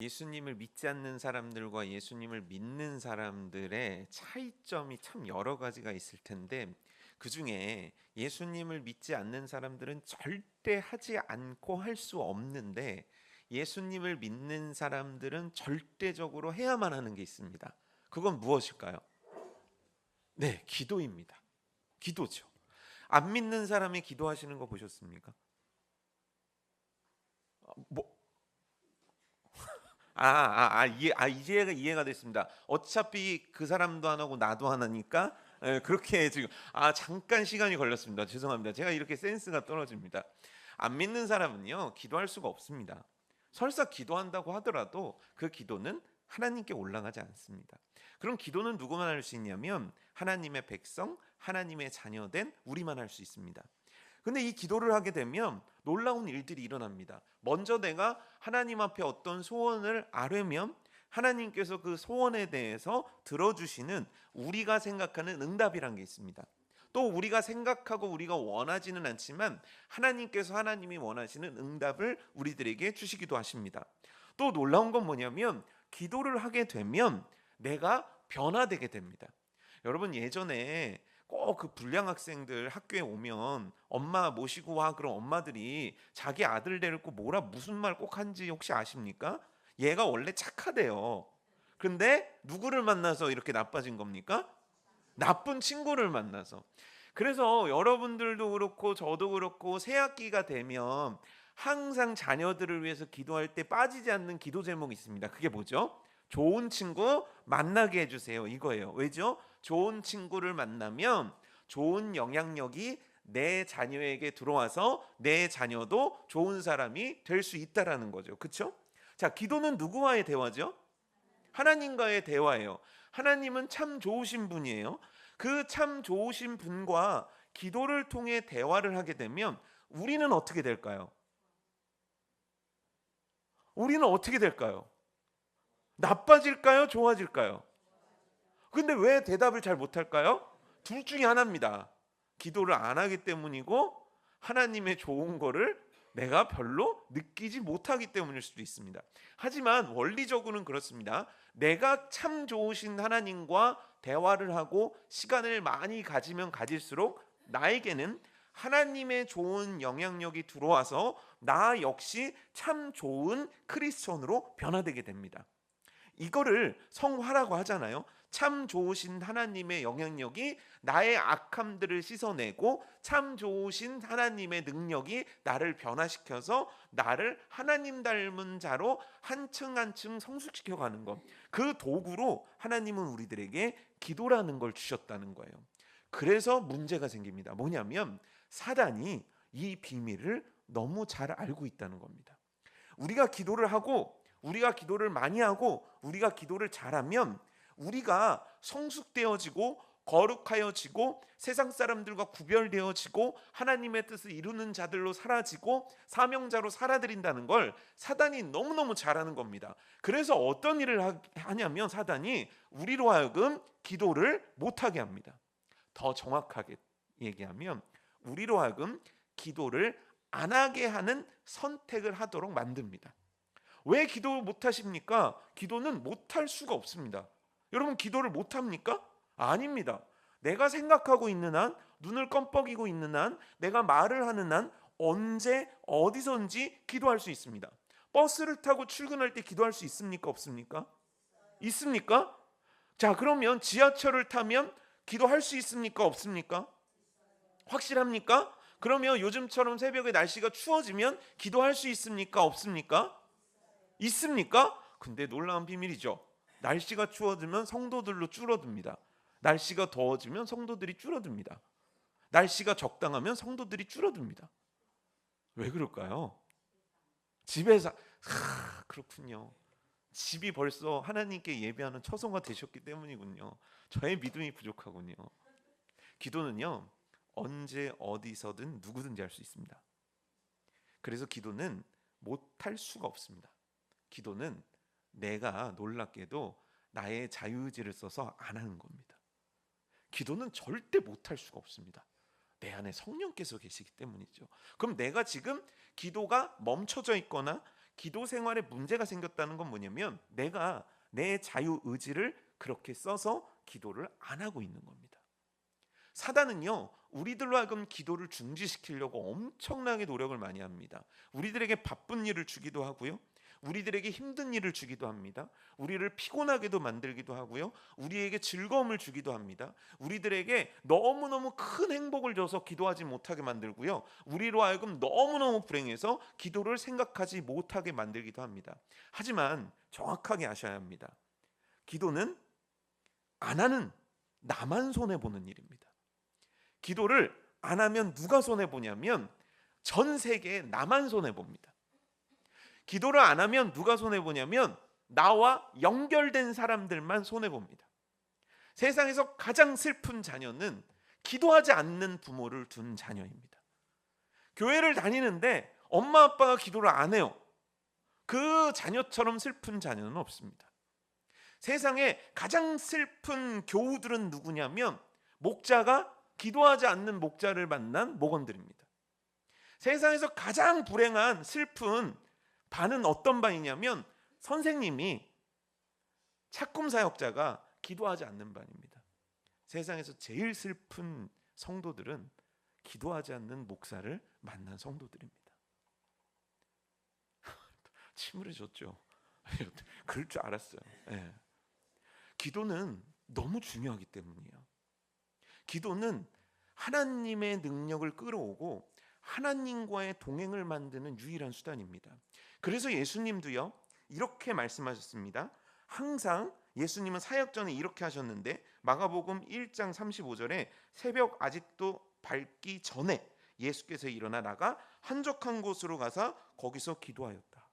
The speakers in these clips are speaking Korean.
예수님을 믿지 않는 사람들과 예수님을 믿는 사람들의 차이점이 참 여러 가지가 있을 텐데, 그 중에 예수님을 믿지 않는 사람들은 절대 하지 않고 할 수 없는데, 예수님을 믿는 사람들은 절대적으로 해야만 하는 게 있습니다. 그건 무엇일까요? 네, 기도입니다. 기도죠. 안 믿는 사람이 기도하시는 거 보셨습니까? 뭐 이제 이해가 됐습니다. 어차피 그 사람도 안 하고 나도 안 하니까 그렇게 지금 잠깐 시간이 걸렸습니다. 죄송합니다. 제가 이렇게 센스가 떨어집니다. 안 믿는 사람은요 기도할 수가 없습니다. 설사 기도한다고 하더라도 그 기도는 하나님께 올라가지 않습니다. 그럼 기도는 누구만 할 수 있냐면 하나님의 백성, 하나님의 자녀된 우리만 할 수 있습니다. 근데 이 기도를 하게 되면 놀라운 일들이 일어납니다. 먼저 내가 하나님 앞에 어떤 소원을 아뢰면 하나님께서 그 소원에 대해서 들어주시는 우리가 생각하는 응답이란 게 있습니다. 또 우리가 생각하고 우리가 원하지는 않지만 하나님께서 하나님이 원하시는 응답을 우리들에게 주시기도 하십니다. 또 놀라운 건 뭐냐면 기도를 하게 되면 내가 변화되게 됩니다. 여러분 예전에 꼭 그 불량 학생들 학교에 오면 엄마 모시고 와 그럼 엄마들이 자기 아들 데리고 뭐라 무슨 말 꼭 한지 혹시 아십니까? 얘가 원래 착하대요. 근데 누구를 만나서 이렇게 나빠진 겁니까? 나쁜 친구를 만나서. 그래서 여러분들도 그렇고 저도 그렇고 새 학기가 되면 항상 자녀들을 위해서 기도할 때 빠지지 않는 기도 제목이 있습니다. 그게 뭐죠? 좋은 친구 만나게 해주세요. 이거예요. 왜죠? 좋은 친구를 만나면 좋은 영향력이 내 자녀에게 들어와서 내 자녀도 좋은 사람이 될 수 있다라는 거죠. 그렇죠? 자, 기도는 누구와의 대화죠? 하나님과의 대화예요. 하나님은 참 좋으신 분이에요. 그 참 좋으신 분과 기도를 통해 대화를 하게 되면 우리는 어떻게 될까요? 우리는 어떻게 될까요? 나빠질까요? 좋아질까요? 근데 왜 대답을 잘 못할까요? 둘 중에 하나입니다. 기도를 안 하기 때문이고 하나님의 좋은 거를 내가 별로 느끼지 못하기 때문일 수도 있습니다. 하지만 원리적으로는 그렇습니다. 내가 참 좋으신 하나님과 대화를 하고 시간을 많이 가지면 가질수록 나에게는 하나님의 좋은 영향력이 들어와서 나 역시 참 좋은 크리스천으로 변화되게 됩니다. 이거를 성화라고 하잖아요. 참 좋으신 하나님의 영향력이 나의 악함들을 씻어내고 참 좋으신 하나님의 능력이 나를 변화시켜서 나를 하나님 닮은 자로 한층 한층 성숙시켜 가는 것. 그 도구로 하나님은 우리들에게 기도라는 걸 주셨다는 거예요. 그래서 문제가 생깁니다. 뭐냐면 사단이 이 비밀을 너무 잘 알고 있다는 겁니다. 우리가 기도를 하고 우리가 기도를 많이 하고 우리가 기도를 잘하면 우리가 성숙되어지고 거룩하여지고 세상 사람들과 구별되어지고 하나님의 뜻을 이루는 자들로 사라지고 사명자로 살아들인다는 걸 사단이 너무너무 잘하는 겁니다. 그래서 어떤 일을 하냐면 사단이 우리로 하여금 기도를 못하게 합니다. 더 정확하게 얘기하면 우리로 하여금 기도를 안 하게 하는 선택을 하도록 만듭니다. 왜 기도 못 하십니까? 기도는 못할 수가 없습니다. 여러분 기도를 못 합니까? 아닙니다. 내가 생각하고 있는 한, 눈을 껌뻑이고 있는 한, 내가 말을 하는 한 언제 어디선지 기도할 수 있습니다. 버스를 타고 출근할 때 기도할 수 있습니까? 없습니까? 있습니까? 자, 그러면 지하철을 타면 기도할 수 있습니까? 없습니까? 확실합니까? 그러면 요즘처럼 새벽에 날씨가 추워지면 기도할 수 있습니까? 없습니까? 있습니까? 근데 놀라운 비밀이죠. 날씨가 추워지면 성도들로 줄어듭니다. 날씨가 더워지면 성도들이 줄어듭니다. 날씨가 적당하면 성도들이 줄어듭니다. 왜 그럴까요? 집에서 그렇군요. 집이 벌써 하나님께 예배하는 처소가 되셨기 때문이군요. 저의 믿음이 부족하군요. 기도는요. 언제 어디서든 누구든지 할 수 있습니다. 그래서 기도는 못할 수가 없습니다. 기도는 내가 놀랍게도 나의 자유의지를 써서 안 하는 겁니다. 기도는 절대 못할 수가 없습니다. 내 안에 성령께서 계시기 때문이죠. 그럼 내가 지금 기도가 멈춰져 있거나 기도 생활에 문제가 생겼다는 건 뭐냐면 내가 내 자유 의지를 그렇게 써서 기도를 안 하고 있는 겁니다. 사단은요, 우리들로 하여금 기도를 중지시키려고 엄청나게 노력을 많이 합니다. 우리들에게 바쁜 일을 주기도 하고요, 우리들에게 힘든 일을 주기도 합니다. 우리를 피곤하게도 만들기도 하고요, 우리에게 즐거움을 주기도 합니다. 우리들에게 너무너무 큰 행복을 줘서 기도하지 못하게 만들고요, 우리로 하여금 너무너무 불행해서 기도를 생각하지 못하게 만들기도 합니다. 하지만 정확하게 아셔야 합니다. 기도는 안 하는 나만 손해보는 일입니다. 기도를 안 하면 누가 손해보냐면 전 세계에 나만 손해봅니다. 기도를 안 하면 누가 손해보냐면 나와 연결된 사람들만 손해봅니다. 세상에서 가장 슬픈 자녀는 기도하지 않는 부모를 둔 자녀입니다. 교회를 다니는데 엄마 아빠가 기도를 안 해요. 그 자녀처럼 슬픈 자녀는 없습니다. 세상에 가장 슬픈 교우들은 누구냐면 목자가 기도하지 않는 목자를 만난 목원들입니다. 세상에서 가장 불행한 슬픈 반은 어떤 반이냐면 선생님이 착금 사역자가 기도하지 않는 반입니다. 세상에서 제일 슬픈 성도들은 기도하지 않는 목사를 만난 성도들입니다. 침울해졌죠. 그럴 줄 알았어요. 네. 기도는 너무 중요하기 때문이에요. 기도는 하나님의 능력을 끌어오고 하나님과의 동행을 만드는 유일한 수단입니다. 그래서 예수님도요, 이렇게 말씀하셨습니다. 항상 예수님은 사역 전에 이렇게 하셨는데 마가복음 1장 35절에 새벽 아직도 밝기 전에 예수께서 일어나 나가 한적한 곳으로 가서 거기서 기도하였다.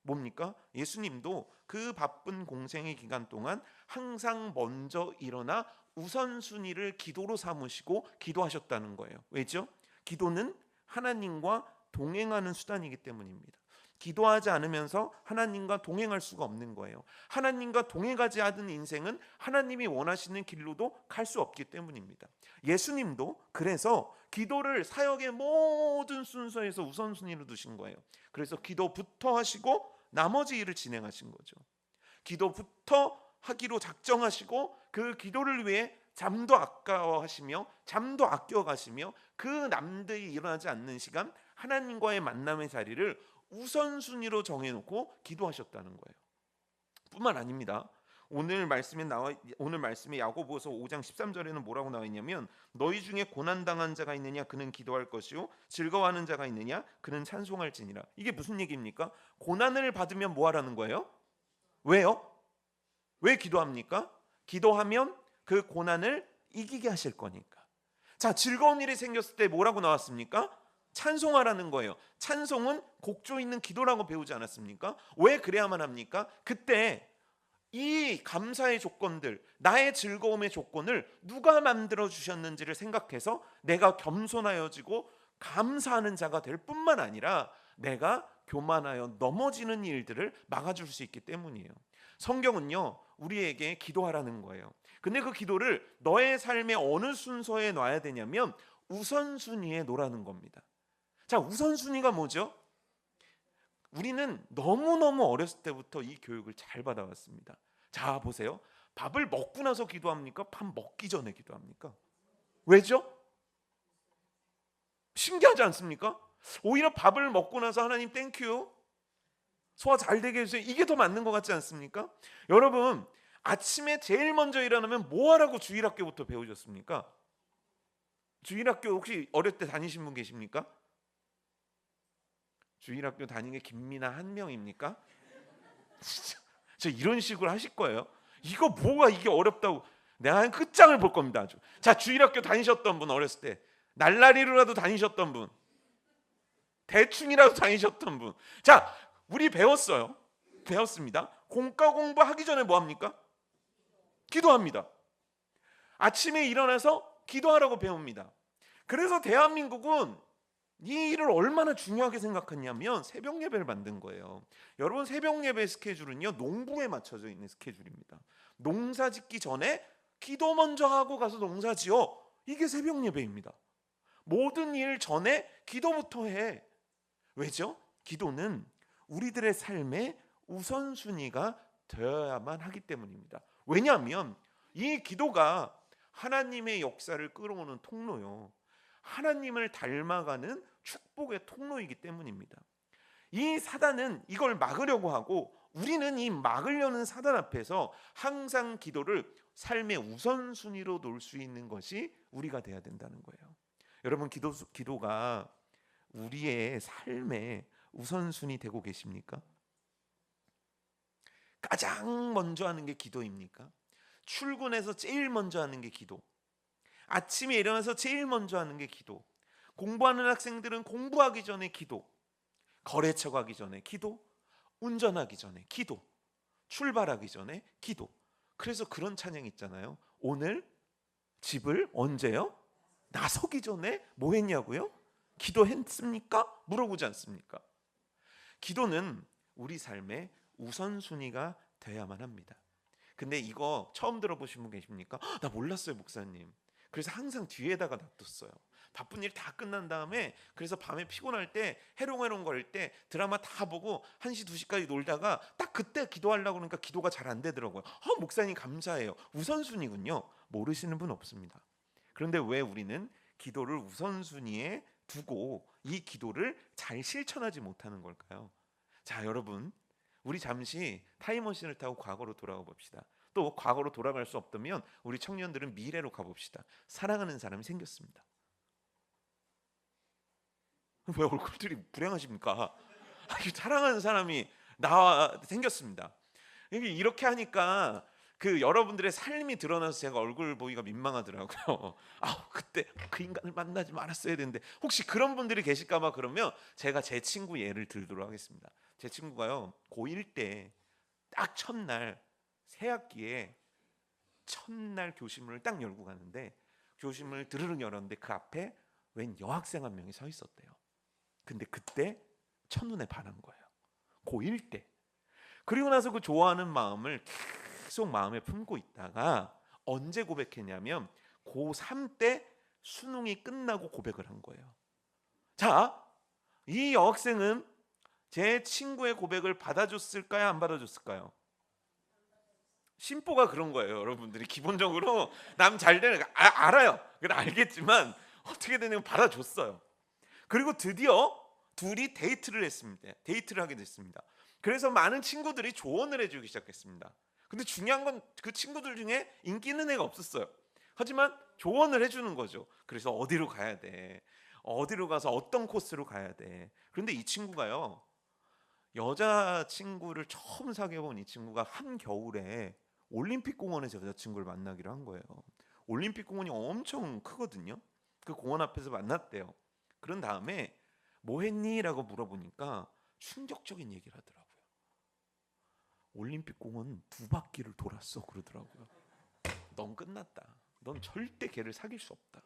뭡니까? 예수님도 그 바쁜 공생의 기간 동안 항상 먼저 일어나 우선순위를 기도로 삼으시고 기도하셨다는 거예요. 왜죠? 기도는 하나님과 동행하는 수단이기 때문입니다. 기도하지 않으면서 하나님과 동행할 수가 없는 거예요. 하나님과 동행하지 않은 인생은 하나님이 원하시는 길로도 갈 수 없기 때문입니다. 예수님도 그래서 기도를 사역의 모든 순서에서 우선순위로 두신 거예요. 그래서 기도부터 하시고 나머지 일을 진행하신 거죠. 기도부터 하기로 작정하시고 그 기도를 위해 잠도 아까워하시며 잠도 아껴가시며 그 남들이 일어나지 않는 시간 하나님과의 만남의 자리를 우선순위로 정해놓고 기도하셨다는 거예요. 뿐만 아닙니다. 오늘 말씀에 야고보서 5장 13절에는 뭐라고 나와 있냐면 너희 중에 고난당한 자가 있느냐 그는 기도할 것이요 즐거워하는 자가 있느냐 그는 찬송할지니라. 이게 무슨 얘기입니까? 고난을 받으면 뭐 하라는 거예요? 왜요? 왜 기도합니까? 기도하면 그 고난을 이기게 하실 거니까. 자, 즐거운 일이 생겼을 때 뭐라고 나왔습니까? 찬송하라는 거예요. 찬송은 곡조 있는 기도라고 배우지 않았습니까? 왜 그래야만 합니까? 그때 이 감사의 조건들, 나의 즐거움의 조건을 누가 만들어 주셨는지를 생각해서 내가 겸손하여지고 감사하는 자가 될 뿐만 아니라 내가 교만하여 넘어지는 일들을 막아줄 수 있기 때문이에요. 성경은요, 우리에게 기도하라는 거예요. 근데 그 기도를 너의 삶의 어느 순서에 놔야 되냐면 우선순위에 놓으라는 겁니다. 자, 우선순위가 뭐죠? 우리는 너무너무 어렸을 때부터 이 교육을 잘 받아왔습니다. 자, 보세요. 밥을 먹고 나서 기도합니까? 밥 먹기 전에 기도합니까? 왜죠? 신기하지 않습니까? 오히려 밥을 먹고 나서 하나님 땡큐, 소화 잘 되게 해주세요, 이게 더 맞는 것 같지 않습니까? 여러분, 아침에 제일 먼저 일어나면 뭐 하라고 주일학교부터 배우셨습니까? 주일학교 혹시 어릴 때 다니신 분 계십니까? 주일학교 다닌 게 김미나 한 명입니까? 진짜 저 이런 식으로 하실 거예요? 이거 뭐가 이게 어렵다고. 내가 한 끝장을 볼 겁니다. 아주. 자, 주일학교 다니셨던 분, 어렸을 때 날라리로라도 다니셨던 분, 대충이라도 다니셨던 분. 자, 우리 배웠습니다. 공과 공부하기 전에 뭐 합니까? 기도합니다. 아침에 일어나서 기도하라고 배웁니다. 그래서 대한민국은 이 일을 얼마나 중요하게 생각했냐면 새벽 예배를 만든 거예요. 여러분, 새벽 예배 스케줄은요, 농부에 맞춰져 있는 스케줄입니다. 농사 짓기 전에 기도 먼저 하고 가서 농사 지어. 이게 새벽 예배입니다. 모든 일 전에 기도부터 해. 왜죠? 기도는 우리들의 삶의 우선순위가 되어야만 하기 때문입니다. 왜냐하면 이 기도가 하나님의 역사를 끌어오는 통로요, 하나님을 닮아가는 축복의 통로이기 때문입니다. 이 사단은 이걸 막으려고 하고, 우리는 이 막으려는 사단 앞에서 항상 기도를 삶의 우선순위로 놓을 수 있는 것이 우리가 돼야 된다는 거예요. 여러분, 기도가 우리의 삶의 우선순위 되고 계십니까? 가장 먼저 하는 게 기도입니까? 출근해서 제일 먼저 하는 게 기도, 아침에 일어나서 제일 먼저 하는 게 기도, 공부하는 학생들은 공부하기 전에 기도, 거래처 가기 전에 기도, 운전하기 전에 기도, 출발하기 전에 기도. 그래서 그런 찬양 있잖아요. 오늘 집을 언제요? 나서기 전에 뭐 했냐고요? 기도했습니까? 물어보지 않습니까? 기도는 우리 삶의 우선순위가 돼야만 합니다. 근데 이거 처음 들어보신 분 계십니까? 나 몰랐어요, 목사님. 그래서 항상 뒤에다가 놔뒀어요. 바쁜 일 다 끝난 다음에, 그래서 밤에 피곤할 때, 해롱해롱 거릴 때 드라마 다 보고 1시 2시까지 놀다가 딱 그때 기도하려고 그러니까 기도가 잘 안 되더라고요. 목사님 감사해요. 우선순위군요. 모르시는 분 없습니다. 그런데 왜 우리는 기도를 우선순위에 두고 이 기도를 잘 실천하지 못하는 걸까요? 자, 여러분, 우리 잠시 타임머신을 타고 과거로 돌아가 봅시다. 또 과거로 돌아갈 수 없다면 우리 청년들은 미래로 가봅시다. 사랑하는 사람이 생겼습니다. 왜 얼굴들이 불행하십니까? 사랑하는 사람이 생겼습니다. 이렇게 하니까 여러분들의 삶이 드러나서 제가 얼굴 보기가 민망하더라고요. 그때 그 인간을 만나지 말았어야 되는데, 혹시 그런 분들이 계실까봐 그러면 제가 제 친구 예를 들도록 하겠습니다. 제 친구가요, 고1 때 딱 첫날 새학기에 첫날 교실문을 딱 열고 가는데, 교실문을 드르륵 열었는데 그 앞에 웬 여학생 한 명이 서 있었대요. 근데 그때 첫눈에 반한 거예요. 고1 때. 그리고 나서 그 좋아하는 마음을 계속 마음에 품고 있다가 언제 고백했냐면 고3 때 수능이 끝나고 고백을 한 거예요. 자, 이 여학생은 제 친구의 고백을 받아줬을까요? 안 받아줬을까요? 심보가 그런 거예요. 여러분들이 기본적으로 남 잘 되는 거 알아요. 그래 알겠지만 어떻게 되냐면 받아줬어요. 그리고 드디어 둘이 데이트를 했습니다. 데이트를 하게 됐습니다. 그래서 많은 친구들이 조언을 해주기 시작했습니다. 근데 중요한 건 그 친구들 중에 인기 있는 애가 없었어요. 하지만 조언을 해주는 거죠. 그래서 어디로 가야 돼? 어디로 가서 어떤 코스로 가야 돼? 그런데 이 친구가요, 여자친구를 처음 사귀어본 이 친구가 한겨울에 올림픽 공원에서 여자친구를 만나기로 한 거예요. 올림픽 공원이 엄청 크거든요. 그 공원 앞에서 만났대요. 그런 다음에 뭐 했니? 라고 물어보니까 충격적인 얘기를 하더라고요. 올림픽 공원 2바퀴를 돌았어 그러더라고요. 넌 끝났다. 넌 절대 걔를 사귈 수 없다.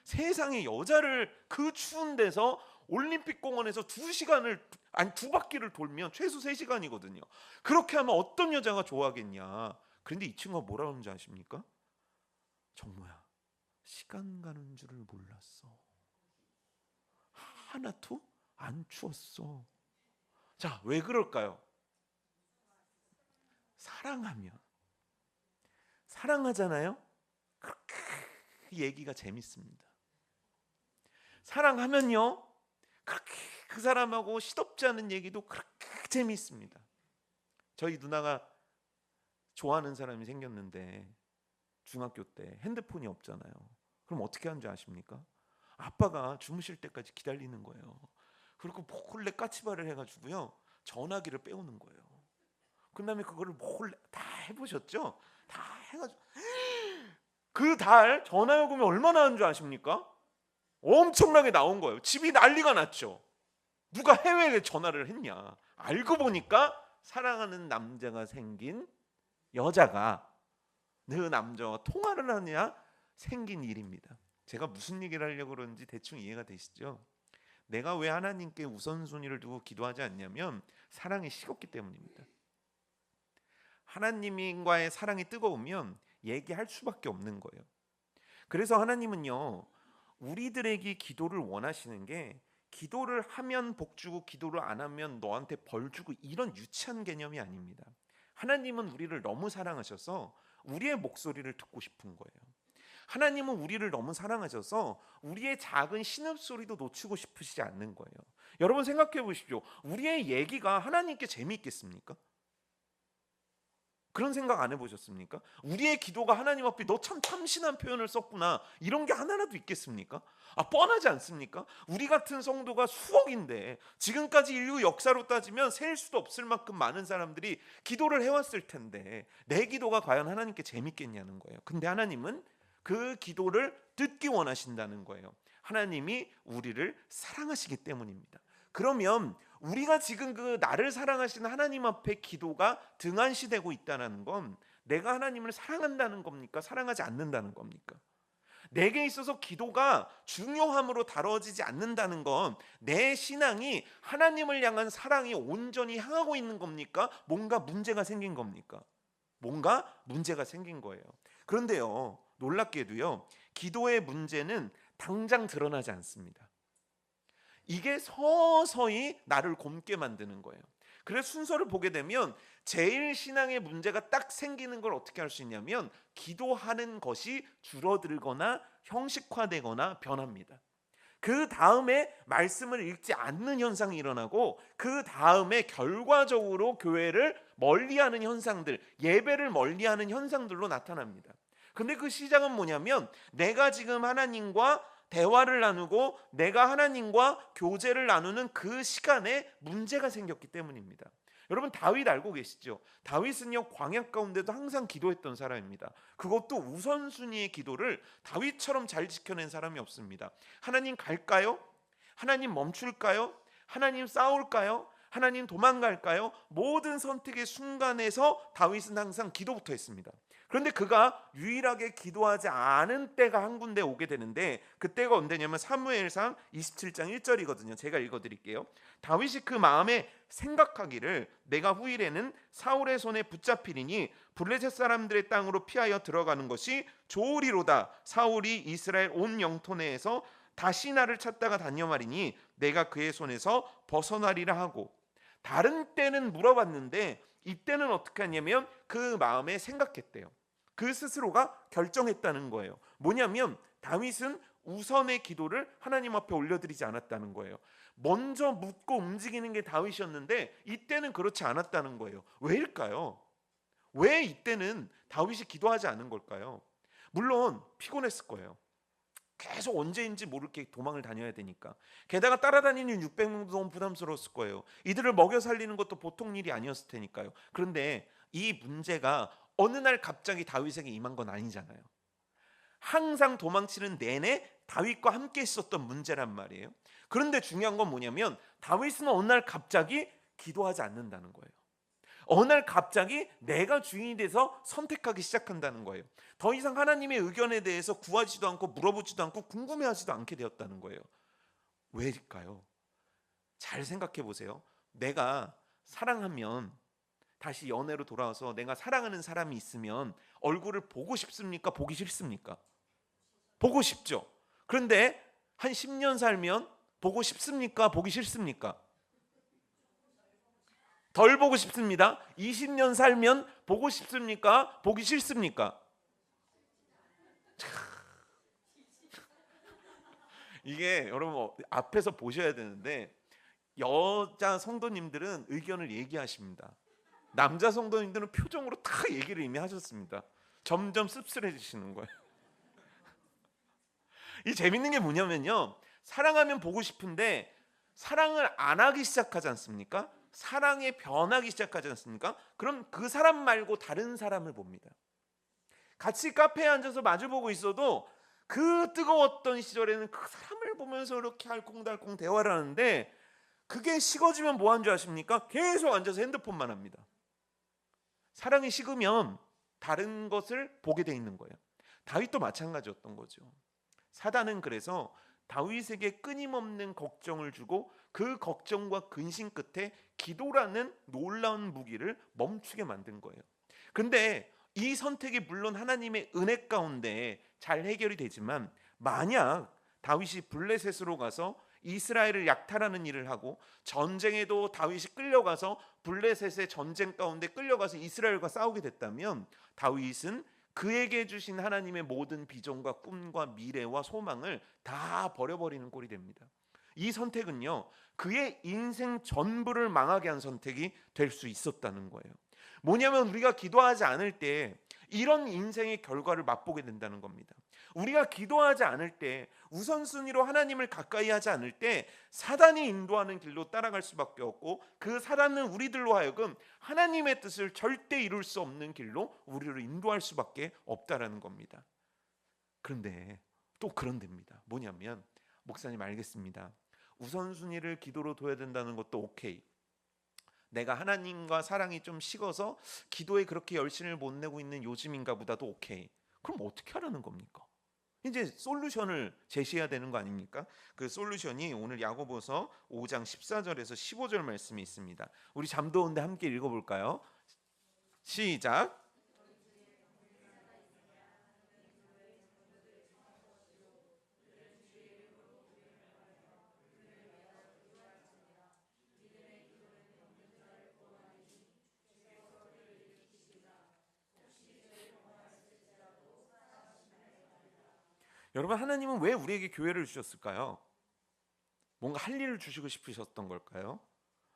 세상에 여자를 그 추운 데서 올림픽 공원에서 2바퀴를 돌면 최소 3시간이거든요. 그렇게 하면 어떤 여자가 좋아하겠냐. 그런데 이 친구가 뭐라 그러는지 아십니까? 정모야, 시간 가는 줄을 몰랐어. 하나도 안 추웠어. 자, 왜 그럴까요? 사랑하잖아요. 그렇게 얘기가 재밌습니다. 사랑하면요, 그렇게 그 사람하고 시덥지 않은 얘기도 그렇게 재밌습니다. 저희 누나가 좋아하는 사람이 생겼는데 중학교 때 핸드폰이 없잖아요. 그럼 어떻게 하는지 아십니까? 아빠가 주무실 때까지 기다리는 거예요. 그리고 몰래 까치발을 해가지고요, 전화기를 빼오는 거예요. 그 다음에 그거를 몰래 다 해보셨죠? 다 해가지고 그 달 전화요금이 얼마나 하는 줄 아십니까? 엄청나게 나온 거예요. 집이 난리가 났죠. 누가 해외에 전화를 했냐. 알고 보니까 사랑하는 남자가 생긴 여자가 그 남자와 통화를 하냐 생긴 일입니다. 제가 무슨 얘기를 하려고 그러는지 대충 이해가 되시죠? 내가 왜 하나님께 우선순위를 두고 기도하지 않냐면 사랑이 식었기 때문입니다. 하나님과의 사랑이 뜨거우면 얘기할 수밖에 없는 거예요. 그래서 하나님은요, 우리들에게 기도를 원하시는 게 기도를 하면 복 주고 기도를 안 하면 너한테 벌 주고 이런 유치한 개념이 아닙니다. 하나님은 우리를 너무 사랑하셔서 우리의 목소리를 듣고 싶은 거예요. 하나님은 우리를 너무 사랑하셔서 우리의 작은 신음소리도 놓치고 싶으시지 않는 거예요. 여러분 생각해 보십시오. 우리의 얘기가 하나님께 재미있겠습니까? 그런 생각 안 해보셨습니까? 우리의 기도가 하나님 앞에 너 참 참신한 표현을 썼구나 이런 게 하나라도 있겠습니까? 뻔하지 않습니까? 우리 같은 성도가 수억인데 지금까지 인류 역사로 따지면 셀 수도 없을 만큼 많은 사람들이 기도를 해왔을 텐데 내 기도가 과연 하나님께 재밌겠냐는 거예요. 근데 하나님은 그 기도를 듣기 원하신다는 거예요. 하나님이 우리를 사랑하시기 때문입니다. 그러면 우리가 지금 그 나를 사랑하시는 하나님 앞에 기도가 등한시되고 있다는 건 내가 하나님을 사랑한다는 겁니까? 사랑하지 않는다는 겁니까? 내게 있어서 기도가 중요함으로 다뤄지지 않는다는 건 내 신앙이 하나님을 향한 사랑이 온전히 향하고 있는 겁니까? 뭔가 문제가 생긴 겁니까? 뭔가 문제가 생긴 거예요. 그런데요, 놀랍게도요, 기도의 문제는 당장 드러나지 않습니다. 이게 서서히 나를 곪게 만드는 거예요. 그래서 순서를 보게 되면 제일 신앙의 문제가 딱 생기는 걸 어떻게 할 수 있냐면 기도하는 것이 줄어들거나 형식화되거나 변합니다. 그 다음에 말씀을 읽지 않는 현상이 일어나고 그 다음에 결과적으로 교회를 멀리하는 현상들, 예배를 멀리하는 현상들로 나타납니다. 근데 그 시작은 뭐냐면 내가 지금 하나님과 대화를 나누고 내가 하나님과 교제를 나누는 그 시간에 문제가 생겼기 때문입니다. 여러분 다윗 알고 계시죠? 다윗은요 광야 가운데도 항상 기도했던 사람입니다. 그것도 우선순위의 기도를 다윗처럼 잘 지켜낸 사람이 없습니다. 하나님 갈까요? 하나님 멈출까요? 하나님 싸울까요? 하나님 도망갈까요? 모든 선택의 순간에서 다윗은 항상 기도부터 했습니다. 그런데 그가 유일하게 기도하지 않은 때가 한 군데 오게 되는데 그때가 언제냐면 사무엘상 27장 1절이거든요. 제가 읽어드릴게요. 다윗이 그 마음에 생각하기를 내가 후일에는 사울의 손에 붙잡히리니 블레셋 사람들의 땅으로 피하여 들어가는 것이 좋으리로다. 사울이 이스라엘 온 영토 내에서 다시 나를 찾다가 다녀 말이니 내가 그의 손에서 벗어나리라 하고, 다른 때는 물어봤는데 이때는 어떻게 하냐면 그 마음에 생각했대요. 그 스스로가 결정했다는 거예요. 뭐냐면 다윗은 우선의 기도를 하나님 앞에 올려드리지 않았다는 거예요. 먼저 묻고 움직이는 게 다윗이었는데 이때는 그렇지 않았다는 거예요. 왜일까요? 왜 이때는 다윗이 기도하지 않은 걸까요? 물론 피곤했을 거예요. 계속 언제인지 모르게 도망을 다녀야 되니까. 게다가 따라다니는 600명도 너무 부담스러웠을 거예요. 이들을 먹여 살리는 것도 보통 일이 아니었을 테니까요. 그런데 이 문제가 어느 날 갑자기 다윗에게 임한 건 아니잖아요. 항상 도망치는 내내 다윗과 함께 있었던 문제란 말이에요. 그런데 중요한 건 뭐냐면 다윗은 어느 날 갑자기 기도하지 않는다는 거예요. 어느 날 갑자기 내가 주인이 돼서 선택하기 시작한다는 거예요. 더 이상 하나님의 의견에 대해서 구하지도 않고 물어보지도 않고 궁금해하지도 않게 되었다는 거예요. 왜일까요? 잘 생각해 보세요. 내가 사랑하면 다시 연애로 돌아와서 내가 사랑하는 사람이 있으면 얼굴을 보고 싶습니까? 보기 싫습니까? 보고 싶죠. 그런데 한 10년 살면 보고 싶습니까? 보기 싫습니까? 덜 보고 싶습니다. 20년 살면 보고 싶습니까? 보기 싫습니까? 이게 여러분 앞에서 보셔야 되는데 여자 성도님들은 의견을 얘기하십니다. 남자 성도님들은 표정으로 다 얘기를 이미 하셨습니다. 점점 씁쓸해지시는 거예요. 이 재밌는 게 뭐냐면요, 사랑하면 보고 싶은데 사랑을 안 하기 시작하지 않습니까? 사랑에 변하기 시작하지 않습니까? 그럼 그 사람 말고 다른 사람을 봅니다. 같이 카페에 앉아서 마주보고 있어도 그 뜨거웠던 시절에는 그 사람을 보면서 이렇게 알콩달콩 대화를 하는데 그게 식어지면 뭐 하는 줄 아십니까? 계속 앉아서 핸드폰만 합니다. 사랑이 식으면 다른 것을 보게 돼 있는 거예요. 다윗도 마찬가지였던 거죠. 사단은 그래서 다윗에게 끊임없는 걱정을 주고 그 걱정과 근심 끝에 기도라는 놀라운 무기를 멈추게 만든 거예요. 근데 이 선택이 물론 하나님의 은혜 가운데 잘 해결이 되지만 만약 다윗이 블레셋으로 가서 이스라엘을 약탈하는 일을 하고, 전쟁에도 다윗이 끌려가서 블레셋의 전쟁 가운데 끌려가서 이스라엘과 싸우게 됐다면, 다윗은 그에게 주신 하나님의 모든 비전과 꿈과 미래와 소망을 다 버려버리는 꼴이 됩니다. 이 선택은요, 그의 인생 전부를 망하게 한 선택이 될 수 있었다는 거예요. 뭐냐면 우리가 기도하지 않을 때 이런 인생의 결과를 맛보게 된다는 겁니다. 우리가 기도하지 않을 때, 우선순위로 하나님을 가까이 하지 않을 때 사단이 인도하는 길로 따라갈 수밖에 없고, 그 사단은 우리들로 하여금 하나님의 뜻을 절대 이룰 수 없는 길로 우리를 인도할 수밖에 없다라는 겁니다. 그런데 또 그런 데입니다. 뭐냐면, 목사님 알겠습니다. 우선순위를 기도로 둬야 된다는 것도 오케이. 내가 하나님과 사랑이 좀 식어서 기도에 그렇게 열심을 못 내고 있는 요즘인가 보다도 오케이. 그럼 어떻게 하라는 겁니까? 이제 솔루션을 제시해야 되는 거 아닙니까? 그 솔루션이 오늘 야고보서 5장 14절에서 15절 말씀이 있습니다. 우리 잠도운데 함께 읽어볼까요? 시작. 여러분, 하나님은 왜 우리에게 교회를 주셨을까요? 뭔가 할 일을 주시고 싶으셨던 걸까요?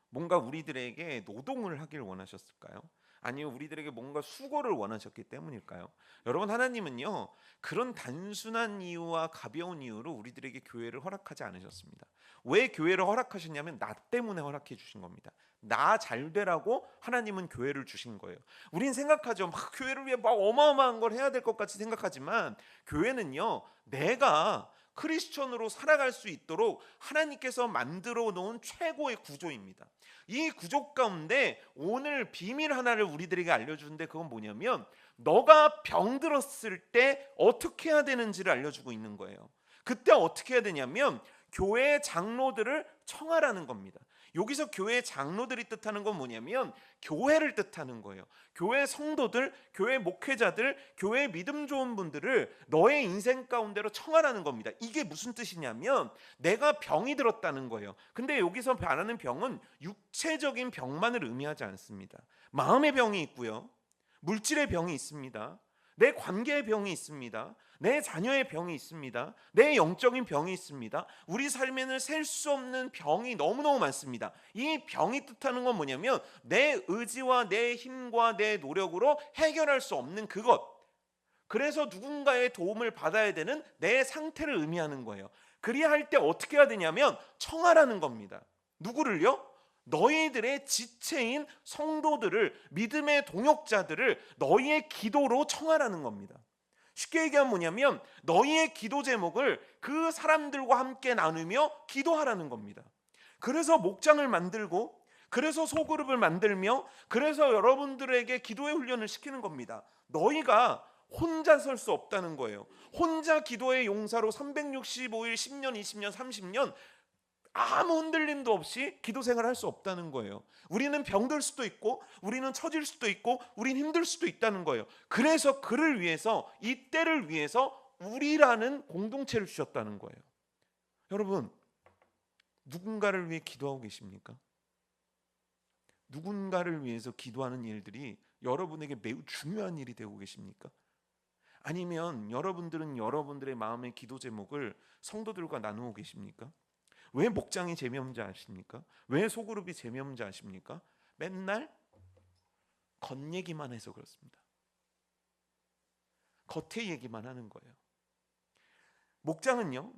뭔가 우리들에게 노동을 하길 원하셨을까요? 아니면 우리들에게 뭔가 수고를 원하셨기 때문일까요? 여러분, 하나님은요, 그런 단순한 이유와 가벼운 이유로 우리들에게 교회를 허락하지 않으셨습니다. 왜 교회를 허락하셨냐면 나 때문에 허락해 주신 겁니다. 나 잘 되라고 하나님은 교회를 주신 거예요. 우린 생각하죠. 막 교회를 위해 막 어마어마한 걸 해야 될 것 같이 생각하지만, 교회는요, 내가 크리스천으로 살아갈 수 있도록 하나님께서 만들어 놓은 최고의 구조입니다. 이 구조 가운데 오늘 비밀 하나를 우리들에게 알려주는데, 그건 뭐냐면 너가 병들었을 때 어떻게 해야 되는지를 알려주고 있는 거예요. 그때 어떻게 해야 되냐면 교회 장로들을 청하라는 겁니다. 여기서 교회 장로들이 뜻하는 건 뭐냐면 교회를 뜻하는 거예요. 교회 성도들, 교회 목회자들, 교회 믿음 좋은 분들을 너의 인생 가운데로 청하라는 겁니다. 이게 무슨 뜻이냐면 내가 병이 들었다는 거예요. 근데 여기서 말하는 병은 육체적인 병만을 의미하지 않습니다. 마음의 병이 있고요, 물질의 병이 있습니다, 내 관계의 병이 있습니다, 내 자녀의 병이 있습니다, 내 영적인 병이 있습니다. 우리 삶에는 셀 수 없는 병이 너무너무 많습니다. 이 병이 뜻하는 건 뭐냐면 내 의지와 내 힘과 내 노력으로 해결할 수 없는 그것, 그래서 누군가의 도움을 받아야 되는 내 상태를 의미하는 거예요. 그리야 할 때 어떻게 해야 되냐면 청하라는 겁니다. 누구를요? 너희들의 지체인 성도들을, 믿음의 동역자들을 너희의 기도로 청하라는 겁니다. 쉽게 얘기하면 뭐냐면 너희의 기도 제목을 그 사람들과 함께 나누며 기도하라는 겁니다. 그래서 목장을 만들고, 그래서 소그룹을 만들며, 그래서 여러분들에게 기도의 훈련을 시키는 겁니다. 너희가 혼자 설 수 없다는 거예요. 혼자 기도의 용사로 365일 10년 20년 30년 아무 흔들림도 없이 기도 생활을 할 수 없다는 거예요. 우리는 병들 수도 있고, 우리는 처질 수도 있고, 우린 힘들 수도 있다는 거예요. 그래서 그를 위해서, 이 때를 위해서 우리라는 공동체를 주셨다는 거예요. 여러분, 누군가를 위해 기도하고 계십니까? 누군가를 위해서 기도하는 일들이 여러분에게 매우 중요한 일이 되고 계십니까? 아니면 여러분들은 여러분들의 마음의 기도 제목을 성도들과 나누고 계십니까? 왜 목장이 재미없는지 아십니까? 왜 소그룹이 재미없는지 아십니까? 맨날 겉얘기만 해서 그렇습니다. 겉에 얘기만 하는 거예요. 목장은요,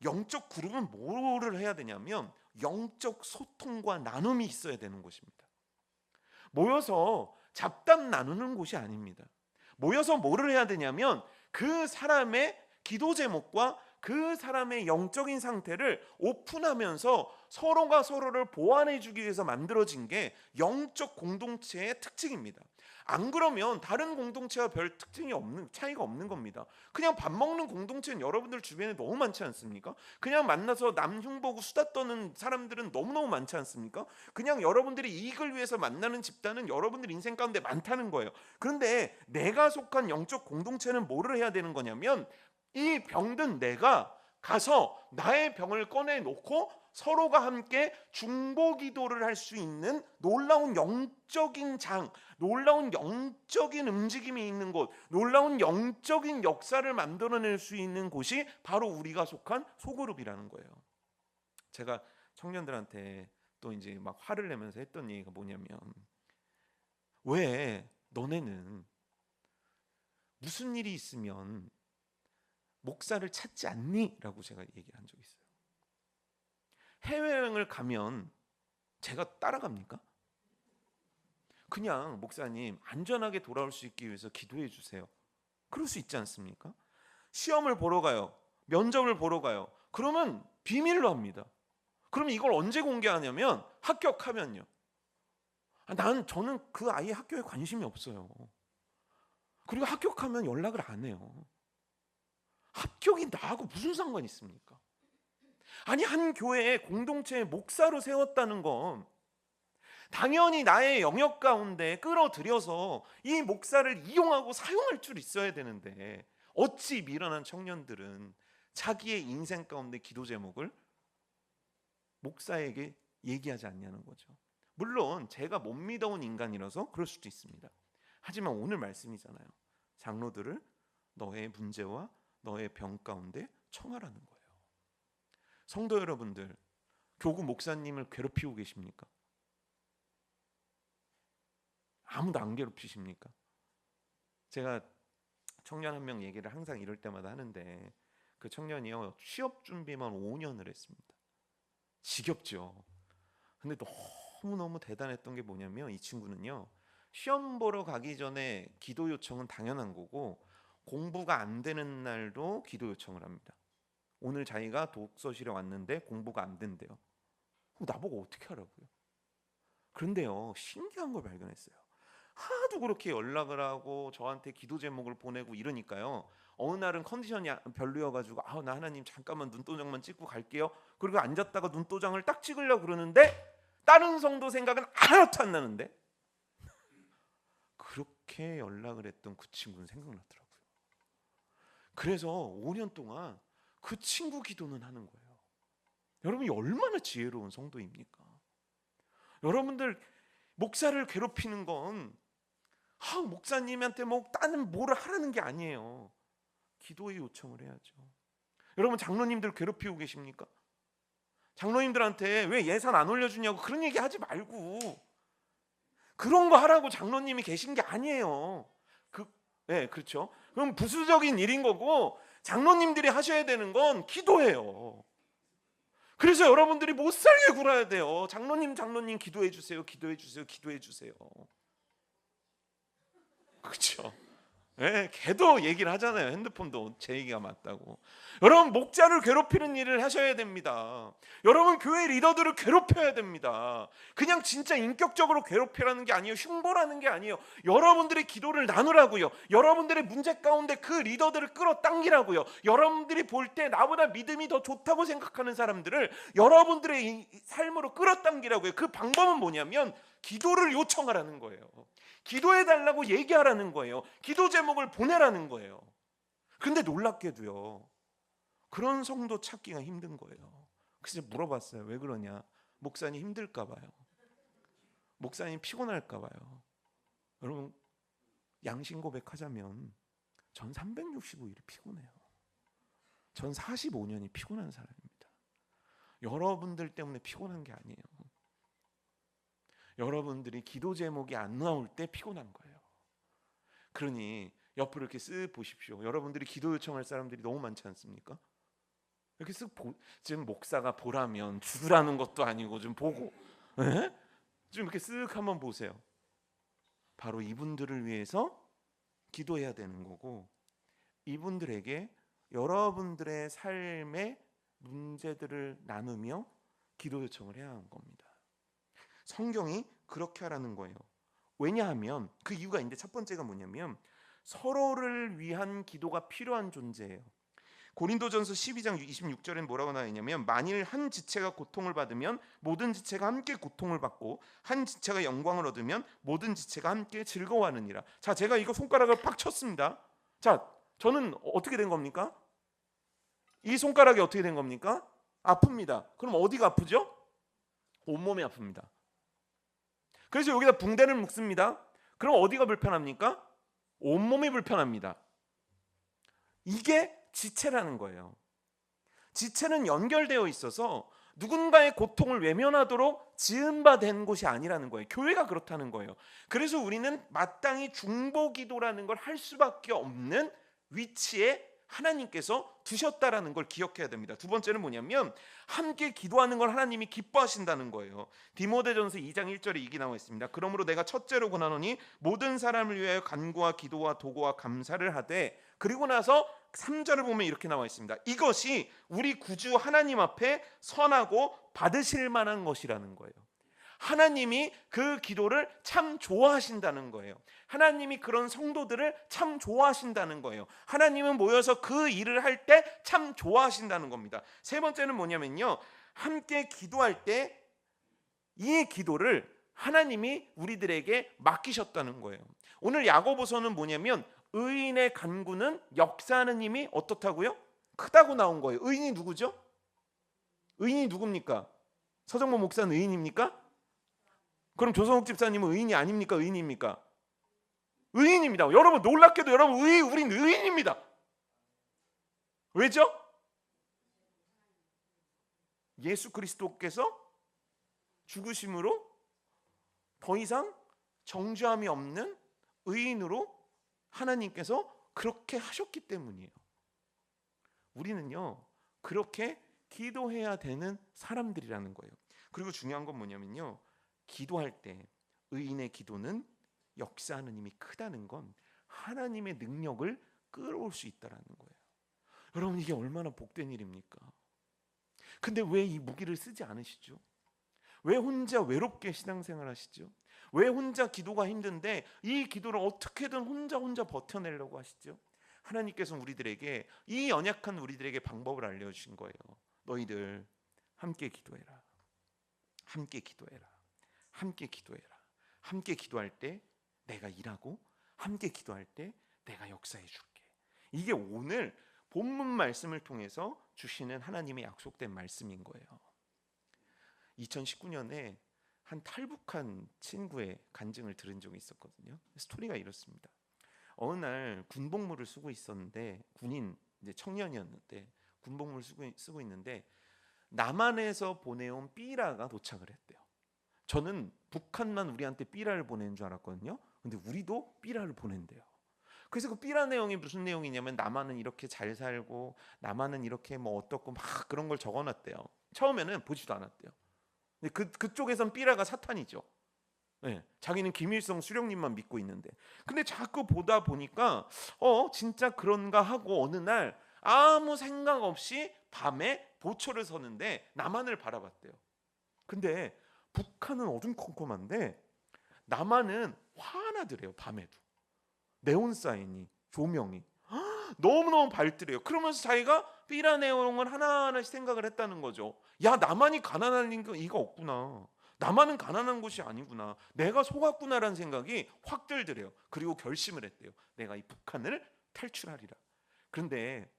영적 그룹은 뭐를 해야 되냐면 영적 소통과 나눔이 있어야 되는 곳입니다. 모여서 잡담 나누는 곳이 아닙니다. 모여서 뭐를 해야 되냐면 그 사람의 기도 제목과 그 사람의 영적인 상태를 오픈하면서 서로가 서로를 보완해 주기 위해서 만들어진 게 영적 공동체의 특징입니다. 안 그러면 다른 공동체와 별 특징이 없는, 차이가 없는 겁니다. 그냥 밥 먹는 공동체는 여러분들 주변에 너무 많지 않습니까? 그냥 만나서 남 흉보고 수다 떠는 사람들은 너무너무 많지 않습니까? 그냥 여러분들이 이익을 위해서 만나는 집단은 여러분들 인생 가운데 많다는 거예요. 그런데 내가 속한 영적 공동체는 뭐를 해야 되는 거냐면 이 병든 내가 가서 나의 병을 꺼내놓고 서로가 함께 중보 기도를 할 수 있는 놀라운 영적인 장, 놀라운 영적인 움직임이 있는 곳, 놀라운 영적인 역사를 만들어낼 수 있는 곳이 바로 우리가 속한 소그룹이라는 거예요. 제가 청년들한테 또 이제 막 화를 내면서 했던 얘기가 뭐냐면, 왜 너네는 무슨 일이 있으면 목사를 찾지 않니? 라고 제가 얘기한 적이 있어요. 해외여행을 가면 제가 따라갑니까? 그냥 목사님 안전하게 돌아올 수 있기 위해서 기도해 주세요. 그럴 수 있지 않습니까? 시험을 보러 가요. 면접을 보러 가요. 그러면 비밀로 합니다. 그러면 이걸 언제 공개하냐면 합격하면요. 저는 그 아이의 학교에 관심이 없어요. 그리고 합격하면 연락을 안 해요. 합격이 나하고 무슨 상관이 있습니까? 아니, 한 교회의 공동체의 목사로 세웠다는 건 당연히 나의 영역 가운데 끌어들여서 이 목사를 이용하고 사용할 줄 있어야 되는데, 어찌 미련한 청년들은 자기의 인생 가운데 기도 제목을 목사에게 얘기하지 않냐는 거죠. 물론 제가 못 믿어온 인간이라서 그럴 수도 있습니다. 하지만 오늘 말씀이잖아요. 장로들을 너의 문제와 너의 병 가운데 청하라는 거예요. 성도 여러분들, 교구 목사님을 괴롭히고 계십니까? 아무도 안 괴롭히십니까? 제가 청년 한 명 얘기를 항상 이럴 때마다 하는데, 그 청년이요, 취업 준비만 5년을 했습니다. 지겹죠. 근데 너무너무 대단했던 게 뭐냐면, 이 친구는요, 시험 보러 가기 전에 기도 요청은 당연한 거고, 공부가 안 되는 날도 기도 요청을 합니다. 오늘 자기가 독서실에 왔는데 공부가 안 된대요. 나보고 어떻게 하라고요? 그런데요, 신기한 걸 발견했어요. 하도 그렇게 연락을 하고 저한테 기도 제목을 보내고 이러니까요, 어느 날은 컨디션이 별로여가지고 나 하나님 잠깐만 눈도장만 찍고 갈게요. 그리고 앉았다가 눈도장을 딱 찍으려고 그러는데 다른 성도 생각은 하나도 안 나는데, 그렇게 연락을 했던 그 친구는 생각나더라고요. 그래서 5년 동안 그 친구 기도는 하는 거예요. 여러분이 얼마나 지혜로운 성도입니까? 여러분들 목사를 괴롭히는 건 목사님한테 나는 뭐를 하라는 게 아니에요. 기도의 요청을 해야죠. 여러분 장로님들 괴롭히고 계십니까? 장로님들한테 왜 예산 안 올려주냐고 그런 얘기 하지 말고, 그런 거 하라고 장로님이 계신 게 아니에요. 그렇죠. 그럼 부수적인 일인 거고, 장로님들이 하셔야 되는 건 기도예요. 그래서 여러분들이 못 살게 굴어야 돼요. 장로님 기도해 주세요. 기도해 주세요. 기도해 주세요. 그렇죠. 걔도 얘기를 하잖아요. 핸드폰도 제 얘기가 맞다고. 여러분 목자를 괴롭히는 일을 하셔야 됩니다. 여러분 교회 리더들을 괴롭혀야 됩니다. 그냥 진짜 인격적으로 괴롭히라는 게 아니에요. 흉보라는 게 아니에요. 여러분들의 기도를 나누라고요. 여러분들의 문제 가운데 그 리더들을 끌어당기라고요. 여러분들이 볼 때 나보다 믿음이 더 좋다고 생각하는 사람들을 여러분들의 삶으로 끌어당기라고요. 그 방법은 뭐냐면 기도를 요청하라는 거예요. 기도해달라고 얘기하라는 거예요. 기도 제목을 보내라는 거예요. 근데 놀랍게도요, 그런 성도 찾기가 힘든 거예요. 그래서 물어봤어요. 왜 그러냐? 목사님 힘들까 봐요. 목사님 피곤할까 봐요. 여러분 양심 고백하자면 전 365일이 피곤해요. 전 45년이 피곤한 사람입니다. 여러분들 때문에 피곤한 게 아니에요. 여러분들이 기도 제목이 안 나올 때 피곤한 거예요. 그러니 옆으로 이렇게 쓱 보십시오. 여러분들이 기도 요청할 사람들이 너무 많지 않습니까? 이렇게 지금 목사가 보라면 죽으라는 것도 아니고 좀 보고, 좀 이렇게 쓱 한번 보세요. 바로 이분들을 위해서 기도해야 되는 거고, 이분들에게 여러분들의 삶의 문제들을 나누며 기도 요청을 해야 하는 겁니다. 성경이 그렇게 하라는 거예요. 왜냐하면 그 이유가 있는데, 첫 번째가 뭐냐면 서로를 위한 기도가 필요한 존재예요. 고린도전서 12장 26절엔 뭐라고 나와 있냐면, 만일 한 지체가 고통을 받으면 모든 지체가 함께 고통을 받고 한 지체가 영광을 얻으면 모든 지체가 함께 즐거워하느니라. 자, 제가 이거 손가락을 팍 쳤습니다. 자, 저는 어떻게 된 겁니까? 이 손가락이 어떻게 된 겁니까? 아픕니다. 그럼 어디가 아프죠? 온몸이 아픕니다. 그래서 여기다 붕대를 묶습니다. 그럼 어디가 불편합니까? 온몸이 불편합니다. 이게 지체라는 거예요. 지체는 연결되어 있어서 누군가의 고통을 외면하도록 지은 바 된 곳이 아니라는 거예요. 교회가 그렇다는 거예요. 그래서 우리는 마땅히 중보기도라는 걸 할 수밖에 없는 위치에 하나님께서 두셨다라는 걸 기억해야 됩니다. 두 번째는 뭐냐면 함께 기도하는 걸 하나님이 기뻐하신다는 거예요. 디모데전서 2장 1절에 이게 나와 있습니다. 그러므로 내가 첫째로 권하노니 모든 사람을 위하여 간구와 기도와 도구와 감사를 하되, 그리고 나서 3절을 보면 이렇게 나와 있습니다. 이것이 우리 구주 하나님 앞에 선하고 받으실 만한 것이라는 거예요. 하나님이 그 기도를 참 좋아하신다는 거예요. 하나님이 그런 성도들을 참 좋아하신다는 거예요. 하나님은 모여서 그 일을 할 때 참 좋아하신다는 겁니다. 세 번째는 뭐냐면요, 함께 기도할 때 이 기도를 하나님이 우리들에게 맡기셨다는 거예요. 오늘 야고보서는 뭐냐면 의인의 간구는 역사하는 힘이 어떻다고요? 크다고 나온 거예요. 의인이 누구죠? 의인이 누굽니까? 서정모 목사는 의인입니까? 그럼 조성욱 집사님은 의인이 아닙니까? 의인입니까? 의인입니다. 여러분, 놀랍게도 여러분, 우린 의인입니다. 왜죠? 예수 그리스도께서 죽으심으로 더 이상 정죄함이 없는 의인으로 하나님께서 그렇게 하셨기 때문이에요. 우리는요, 그렇게 기도해야 되는 사람들이라는 거예요. 그리고 중요한 건 뭐냐면요, 기도할 때 의인의 기도는 역사하는 힘이 크다는 건 하나님의 능력을 끌어올 수 있다는 거예요. 여러분, 이게 얼마나 복된 일입니까? 근데 왜 이 무기를 쓰지 않으시죠? 왜 혼자 외롭게 신앙생활 하시죠? 왜 혼자 기도가 힘든데 이 기도를 어떻게든 혼자 버텨내려고 하시죠? 하나님께서 우리들에게, 이 연약한 우리들에게 방법을 알려주신 거예요. 너희들 함께 기도해라. 함께 기도해라. 함께 기도해라. 함께 기도할 때 내가 일하고, 함께 기도할 때 내가 역사해 줄게. 이게 오늘 본문 말씀을 통해서 주시는 하나님의 약속된 말씀인 거예요. 2019년에 한 탈북한 친구의 간증을 들은 적이 있었거든요. 스토리가 이렇습니다. 어느 날 군복무를 쓰고 있었는데, 군인 이제 청년이었는데 군복무를 쓰고 있는데 남한에서 보내온 삐라가 도착을 했대요. 저는 북한만 우리한테 삐라를 보내는 줄 알았거든요. 근데 우리도 삐라를 보낸대요. 그래서 그 삐라 내용이 무슨 내용이냐면 남한은 이렇게 잘 살고 남한은 이렇게 뭐 어떻고 막 그런 걸 적어놨대요. 처음에는 보지도 않았대요. 근데 그쪽에선 삐라가 사탄이죠. 네, 자기는 김일성 수령님만 믿고 있는데, 근데 자꾸 보다 보니까 진짜 그런가 하고 어느 날 아무 생각 없이 밤에 보초를 서는데 남한을 바라봤대요. 근데 북한은 어둠컴컴한데 남한은 환하더래요. 밤에도 네온 사인이, 조명이 너무너무 밝더래요. 그러면서 자기가 삐라 내용을 하나하나씩 생각을 했다는 거죠. 야, 나만이 가난한 이가 없구나. 나만은 가난한 곳이 아니구나. 내가 속았구나라는 생각이 확 들더래요. 그리고 결심을 했대요. 내가 이 북한을 탈출하리라. 그런데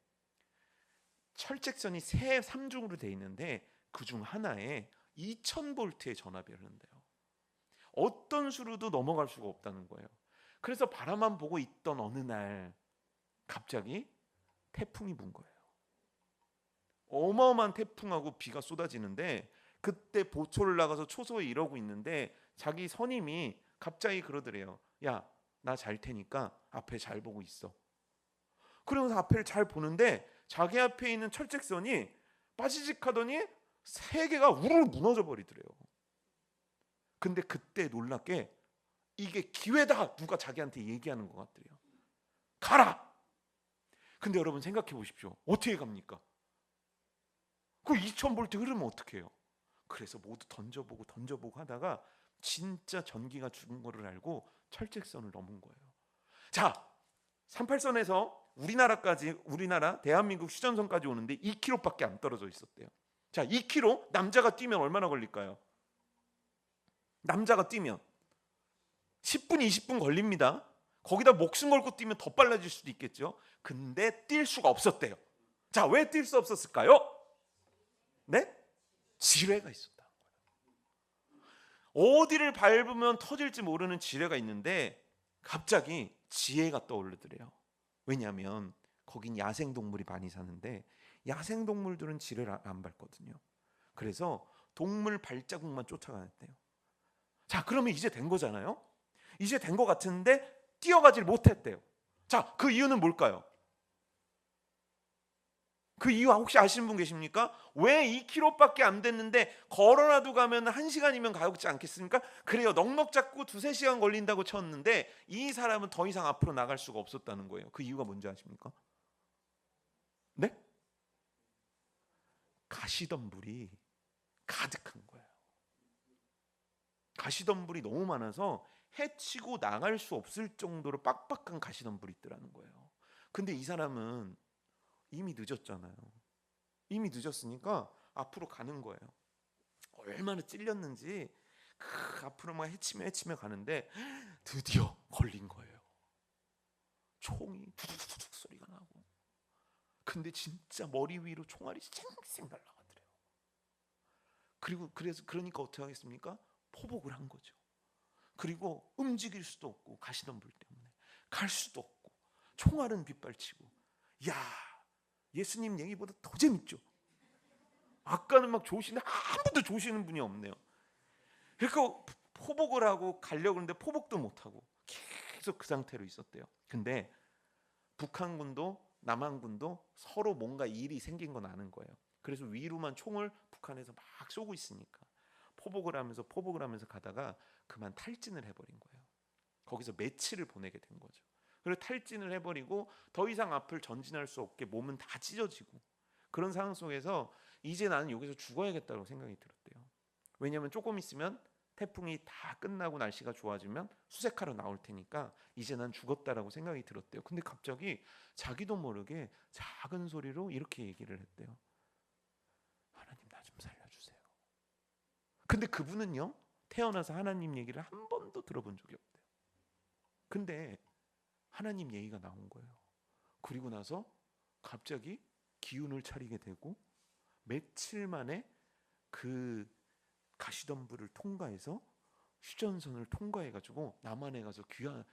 철책선이 세 3중으로 돼 있는데 그중 하나에 2000볼트의 전압이 흐른대요. 어떤 수로도 넘어갈 수가 없다는 거예요. 그래서 바라만 보고 있던 어느 날 갑자기 태풍이 분 거예요. 어마어마한 태풍하고 비가 쏟아지는데, 그때 보초를 나가서 초소에 이러고 있는데 자기 선임이 갑자기 그러더래요. 야, 나 잘 테니까 앞에 잘 보고 있어. 그러면서 앞을 잘 보는데 자기 앞에 있는 철책선이 빠지직 하더니 세 개가 우르르 무너져 버리더래요. 근데 그때 놀랍게 이게 기회다, 누가 자기한테 얘기하는 것 같더래요. 가라. 근데 여러분 생각해 보십시오. 어떻게 갑니까? 그 2000볼트 흐르면 어떻게 해요? 그래서 모두 던져보고 하다가 진짜 전기가 죽은 거를 알고 철책선을 넘은 거예요. 자, 38선에서 우리나라 대한민국 휴전선까지 오는데 2km밖에 안 떨어져 있었대요. 자, 2km 남자가 뛰면 얼마나 걸릴까요? 남자가 뛰면 10분 20분 걸립니다. 거기다 목숨 걸고 뛰면 더 빨라질 수도 있겠죠. 근데 뛸 수가 없었대요. 자, 왜 뛸 수 없었을까요? 네? 지뢰가 있었다. 어디를 밟으면 터질지 모르는 지뢰가 있는데 갑자기 지혜가 떠오르더래요. 왜냐하면 거긴 야생동물이 많이 사는데 야생동물들은 지뢰를 안 밟거든요. 그래서 동물 발자국만 쫓아가는데요. 자, 그러면 이제 된 거잖아요. 이제 된 거 같은데 뛰어가질 못했대요. 자, 그 이유는 뭘까요? 그 이유 혹시 아시는 분 계십니까? 왜 2km밖에 안 됐는데 걸어라도 가면 1시간이면 가지 않겠습니까? 그래요. 넉넉 잡고 2-3시간 걸린다고 쳤는데 이 사람은 더 이상 앞으로 나갈 수가 없었다는 거예요. 그 이유가 뭔지 아십니까? 네? 가시덤불이 가득한 거예요. 가시덤불이 너무 많아서 해치고 나갈 수 없을 정도로 빡빡한 가시덤불이 있더라는 거예요. 근데 이 사람은 이미 늦었잖아요. 이미 늦었으니까 앞으로 가는 거예요. 얼마나 찔렸는지 앞으로 막 헤치며 가는데 드디어 걸린 거예요. 총이 두둑두둑 소리가 나고. 근데 진짜 머리 위로 총알이 쌩쌩 날아가더래요. 그리고 그러니까 어떻게 하겠습니까? 포복을 한 거죠. 그리고 움직일 수도 없고 가시덤불 때문에 갈 수도 없고 총알은 빗발치고. 야, 예수님 얘기보다 더 재밌죠. 아까는 막 조시는데 한 번도 조시는 분이 없네요. 그러니까 포복을 하고 가려고 하는데 포복도 못하고 계속 그 상태로 있었대요. 근데 북한군도 남한군도 서로 뭔가 일이 생긴 건 아는 거예요. 그래서 위로만 총을 북한에서 막 쏘고 있으니까 포복을 하면서 가다가 그만 탈진을 해버린 거예요. 거기서 며칠을 보내게 된 거죠. 그리고 탈진을 해버리고 더 이상 앞을 전진할 수 없게 몸은 다 찢어지고 그런 상황 속에서 이제 나는 여기서 죽어야겠다고 생각이 들었대요. 왜냐하면 조금 있으면 태풍이 다 끝나고 날씨가 좋아지면 수색하러 나올 테니까 이제 난 죽었다라고 생각이 들었대요. 근데 갑자기 자기도 모르게 작은 소리로 이렇게 얘기를 했대요. 하나님 나 좀 살려주세요. 근데 그분은요 태어나서 하나님 얘기를 한 번도 들어본 적이 없대요. 근데 하나님 얘기가 나온 거예요. 그리고 나서 갑자기 기운을 차리게 되고 며칠 만에 그 가시덤불을 통과해서 휴전선을 통과해가지고 남한에 가서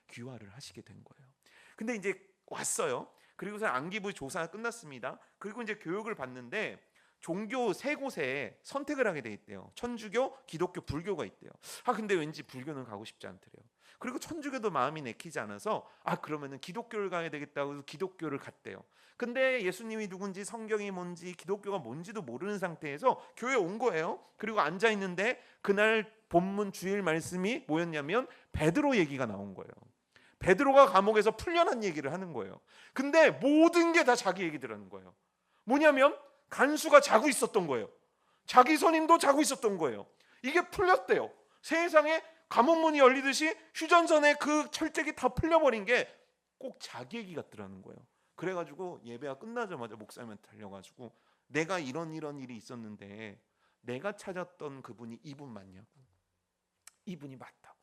귀화를 하시게 된 거예요. 근데 이제 왔어요. 그리고서 안기부 조사가 끝났습니다. 그리고 이제 교육을 받는데 종교 세 곳에 선택을 하게 돼 있대요. 천주교, 기독교, 불교가 있대요. 근데 왠지 불교는 가고 싶지 않더래요. 그리고 천주교도 마음이 내키지 않아서 그러면은 기독교를 가야 되겠다고 해서 기독교를 갔대요. 근데 예수님이 누군지 성경이 뭔지 기독교가 뭔지도 모르는 상태에서 교회에 온 거예요. 그리고 앉아 있는데 그날 본문 주일 말씀이 뭐였냐면 베드로 얘기가 나온 거예요. 베드로가 감옥에서 풀려난 얘기를 하는 거예요. 근데 모든 게 다 자기 얘기들하는 거예요. 뭐냐면 간수가 자고 있었던 거예요. 자기 선임도 자고 있었던 거예요. 이게 풀렸대요. 세상에 감옥문이 열리듯이 휴전선에 그 철책이 다 풀려버린 게 꼭 자기 얘기 같더라는 거예요. 그래가지고 예배가 끝나자마자 목사님한테 달려가지고 내가 이런 일이 있었는데 내가 찾았던 그분이 이분 맞냐고. 이분이 맞다고.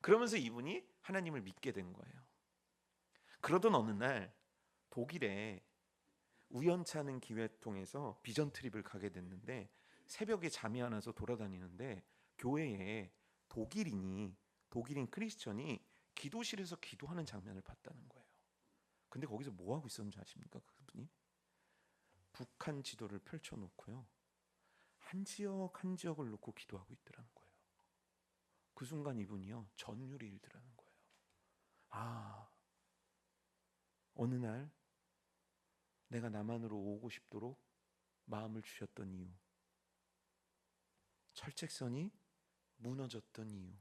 그러면서 이분이 하나님을 믿게 된 거예요. 그러던 어느 날 독일에 우연치 않은 기회 통해서 비전 트립을 가게 됐는데 새벽에 잠이 안 와서 돌아다니는데 교회에 독일인 크리스천이 기도실에서 기도하는 장면을 봤다는 거예요. 근데 거기서 뭐 하고 있었는지 아십니까? 그분이 북한 지도를 펼쳐놓고요 한 지역 한 지역을 놓고 기도하고 있더라는 거예요. 그 순간 이분이요 전율이 일더라는 거예요. 어느 날 내가 남한으로 오고 싶도록 마음을 주셨던 이유, 철책선이 무너졌던 이유,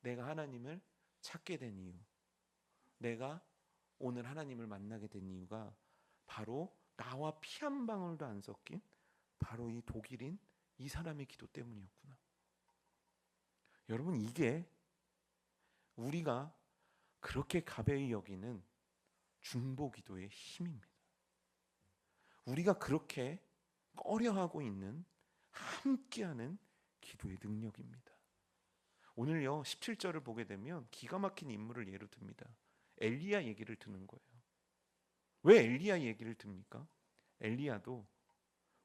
내가 하나님을 찾게 된 이유, 내가 오늘 하나님을 만나게 된 이유가 바로 나와 피 한 방울도 안 섞인 바로 이 독일인 이 사람의 기도 때문이었구나. 여러분, 이게 우리가 그렇게 가벼이 여기는 중보 기도의 힘입니다. 우리가 그렇게 꺼려하고 있는 함께하는 기도의 능력입니다. 오늘요 17절을 보게 되면 기가 막힌 인물을 예로 듭니다. 엘리야 얘기를 드는 거예요. 왜 엘리야 얘기를 듭니까? 엘리야도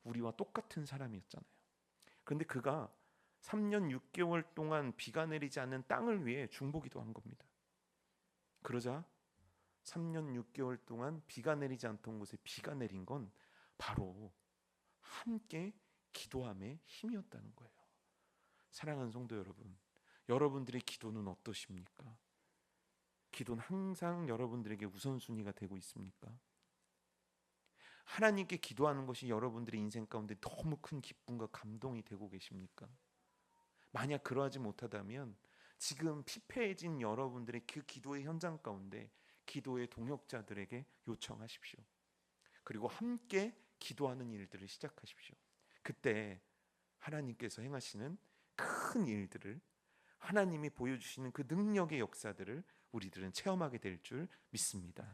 우리와 똑같은 사람이었잖아요. 그런데 그가 3년 6개월 동안 비가 내리지 않는 땅을 위해 중보기도 한 겁니다. 그러자 3년 6개월 동안 비가 내리지 않던 곳에 비가 내린 건 바로 함께 기도함의 힘이었다는 거예요. 사랑하는 성도 여러분, 여러분들의 기도는 어떠십니까? 기도는 항상 여러분들에게 우선순위가 되고 있습니까? 하나님께 기도하는 것이 여러분들의 인생 가운데 너무 큰 기쁨과 감동이 되고 계십니까? 만약 그러하지 못하다면 지금 피폐해진 여러분들의 그 기도의 현장 가운데 기도의 동역자들에게 요청하십시오. 그리고 함께 기도하는 일들을 시작하십시오. 그때 하나님께서 행하시는 큰 일들을, 하나님이 보여주시는 그 능력의 역사들을 우리들은 체험하게 될 줄 믿습니다.